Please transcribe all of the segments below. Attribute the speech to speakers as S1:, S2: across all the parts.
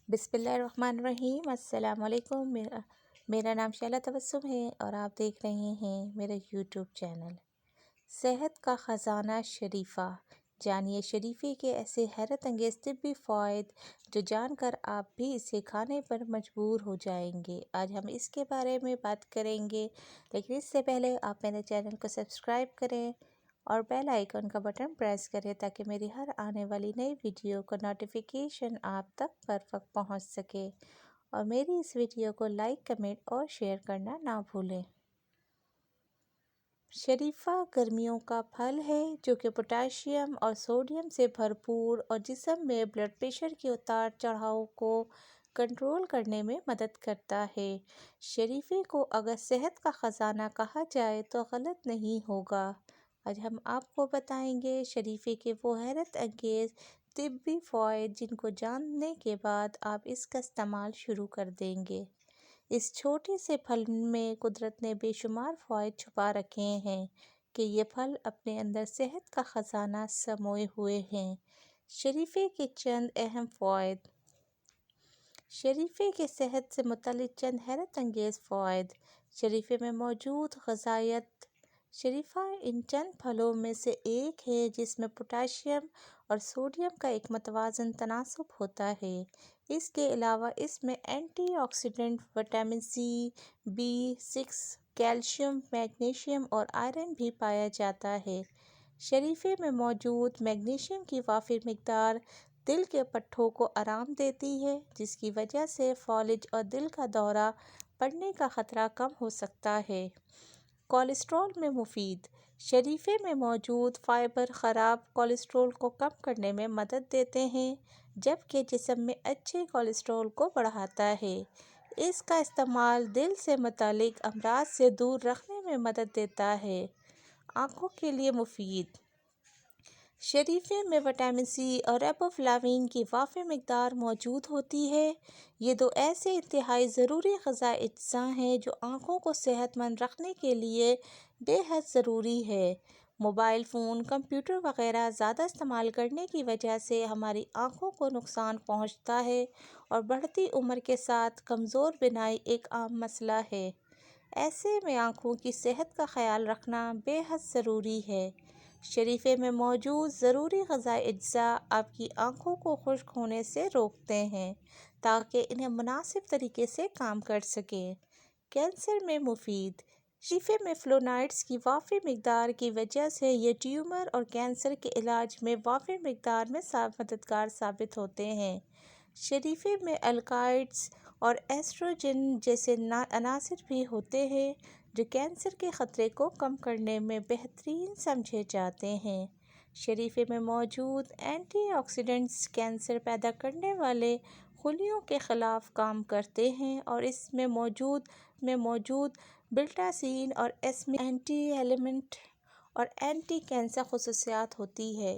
S1: बिस्मिल्लाहिर्रहमानिर्रहीम। अस्सलाम वालेकुम। मेरा नाम शैला तबस्सुम है और आप देख रहे हैं मेरा यूट्यूब चैनल। सेहत का ख़जाना शरीफ़ा। जानिए शरीफ़े के ऐसे हैरत अंगेज़ तिब्बी फ़वाइद जो जानकर आप भी इसे खाने पर मजबूर हो जाएंगे। आज हम इसके बारे में बात करेंगे, लेकिन इससे पहले आप मेरे चैनल को सब्सक्राइब करें और बेल आइकन का बटन प्रेस करें ताकि मेरी हर आने वाली नई वीडियो का नोटिफिकेशन आप तक पर वक्त पहुंच सके। और मेरी इस वीडियो को लाइक, कमेंट और शेयर करना ना भूलें। शरीफ़ा गर्मियों का फल है जो कि पोटेशियम और सोडियम से भरपूर और जिस्म में ब्लड प्रेशर के उतार चढ़ाव को कंट्रोल करने में मदद करता है। शरीफ़े को अगर सेहत का ख़जाना कहा जाए तो गलत नहीं होगा। आज हम आपको बताएंगे शरीफ़े के वो हैरत अंगेज़ तिब्बी फ़वाइद जिनको जानने के बाद आप इसका इस्तेमाल शुरू कर देंगे। इस छोटे से फल में कुदरत ने बेशुमार फ़वाइद छुपा रखे हैं कि ये फल अपने अंदर सेहत का ख़जाना समोए हुए हैं। शरीफ़े के चंद अहम फ़वाइद। शरीफ़े के सेहत से मुतल्लिक़ चंद हैरत अंगेज़ फ़वाइद। शरीफ़े में मौजूद ग़िज़ाइत। शरीफ़ा इन चंद फलों में से एक है जिसमें पोटेशियम और सोडियम का एक मुतवाज़न तनासुब होता है। इसके अलावा इसमें antioxidant, vitamin C, B6, calcium, magnesium और आयरन भी पाया जाता है। शरीफ़े में मौजूद मैग्नीशियम की वाफिर मिकदार दिल के पट्ठों को आराम देती है, जिसकी वजह से फॉलिज और दिल का दौरा पड़ने का ख़तरा कम हो सकता है। कोलेस्ट्रॉल में मुफीद। शरीफ़े में मौजूद फ़ाइबर ख़राब कोलेस्ट्रॉल को कम करने में मदद देते हैं, जबकि जिस्म में अच्छे कोलेस्ट्रॉल को बढ़ाता है। इसका इस्तेमाल दिल से मुतालिक अमराज से दूर रखने में मदद देता है। आँखों के लिए मुफीद। शरीफ़े में विटामिन सी और रिबोफ्लाविन की वाफ़िर मिकदार मौजूद होती है। ये दो ऐसे इंतहाई ज़रूरी ग़िज़ाई अज्जा हैं जो आँखों को सेहतमंद रखने के लिए बेहद ज़रूरी है। मोबाइल फ़ोन, कंप्यूटर वग़ैरह ज़्यादा इस्तेमाल करने की वजह से हमारी आँखों को नुकसान पहुँचता है और बढ़ती उम्र के साथ कमज़ोर बिनाई एक आम मसला है। ऐसे में आँखों की सेहत का ख्याल रखना बेहद ज़रूरी है। शरीफ़े में मौजूद ज़रूरी ग़िज़ाई अज्जा आपकी आँखों को खुश्क होने से रोकते हैं ताकि इन्हें मुनासिब तरीके से काम कर सकें। कैंसर में मुफीद। शरीफ़े में फ्लोनाइड्स की वाफ़िर मिकदार की वजह से ये ट्यूमर और कैंसर के इलाज में वाफ़िर मिकदार में मददगार साबित होते हैं। शरीफ़े में अल्काइड्स और एस्ट्रोजन जैसे अनासिर भी होते हैं जो कैंसर के ख़तरे को कम करने में बेहतरीन समझे जाते हैं। शरीफ़े में मौजूद एंटीऑक्सीडेंट्स कैंसर पैदा करने वाले खुलियों के ख़िलाफ़ काम करते हैं और इसमें मौजूद बिल्टासीन और एंटी एलिमेंट और एंटी कैंसर खुसूसियात होती है।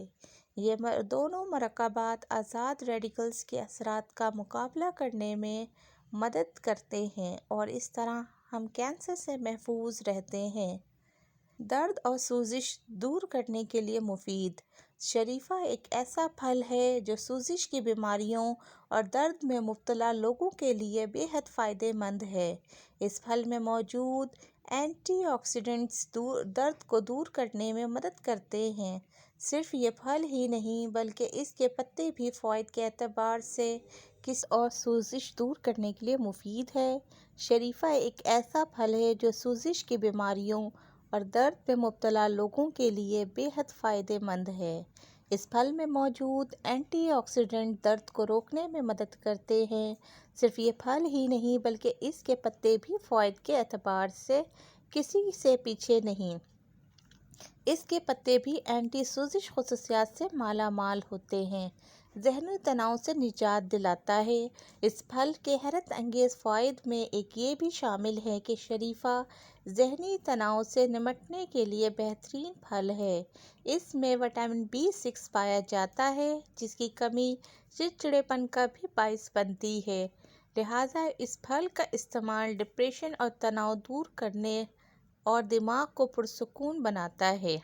S1: ये दोनों मरकबात आज़ाद रेडिकल्स के असरात का मुकाबला करने में मदद करते हैं और इस तरह हम कैंसर से महफूज रहते हैं। दर्द और सूजिश दूर करने के लिए मुफीद। शरीफ़ा एक ऐसा फल है जो सूजिश की बीमारियों और दर्द में मुब्तला लोगों के लिए बेहद फ़ायदेमंद है। इस फल में मौजूद एंटीऑक्सीडेंट्स दर्द को दूर करने में मदद करते हैं। सिर्फ ये फल ही नहीं बल्कि इसके पत्ते भी फ़वाइद के एतबार से किस और सूजिश दूर करने के लिए मुफीद है। शरीफ़ा एक ऐसा फल है जो सूजिश की बीमारियों और दर्द में मुब्तला लोगों के लिए बेहद फ़ायदेमंद है। इस फल में मौजूद एंटीऑक्सीडेंट दर्द को रोकने में मदद करते हैं। सिर्फ ये फल ही नहीं बल्कि इसके पत्ते भी फ़वाइद के एतबार से किसी से पीछे नहीं। इसके पत्ते भी एंटी सूजिश खुसूसियात से माला माल होते हैं। ज़हनी तनाव से निजात दिलाता है। इस फल के हैरत अंगेज़ फ़वाइद में एक ये भी शामिल है कि शरीफ़ा ज़हनी तनाव से निमटने के लिए बेहतरीन फल है। इसमें विटामिन B6 पाया जाता है जिसकी कमी चिड़चिड़ेपन का भी बाइस बनती है। लिहाजा इस फल का इस्तेमाल डिप्रेशन और तनाव दूर करने और दिमाग को पुरसुकून बनाता है।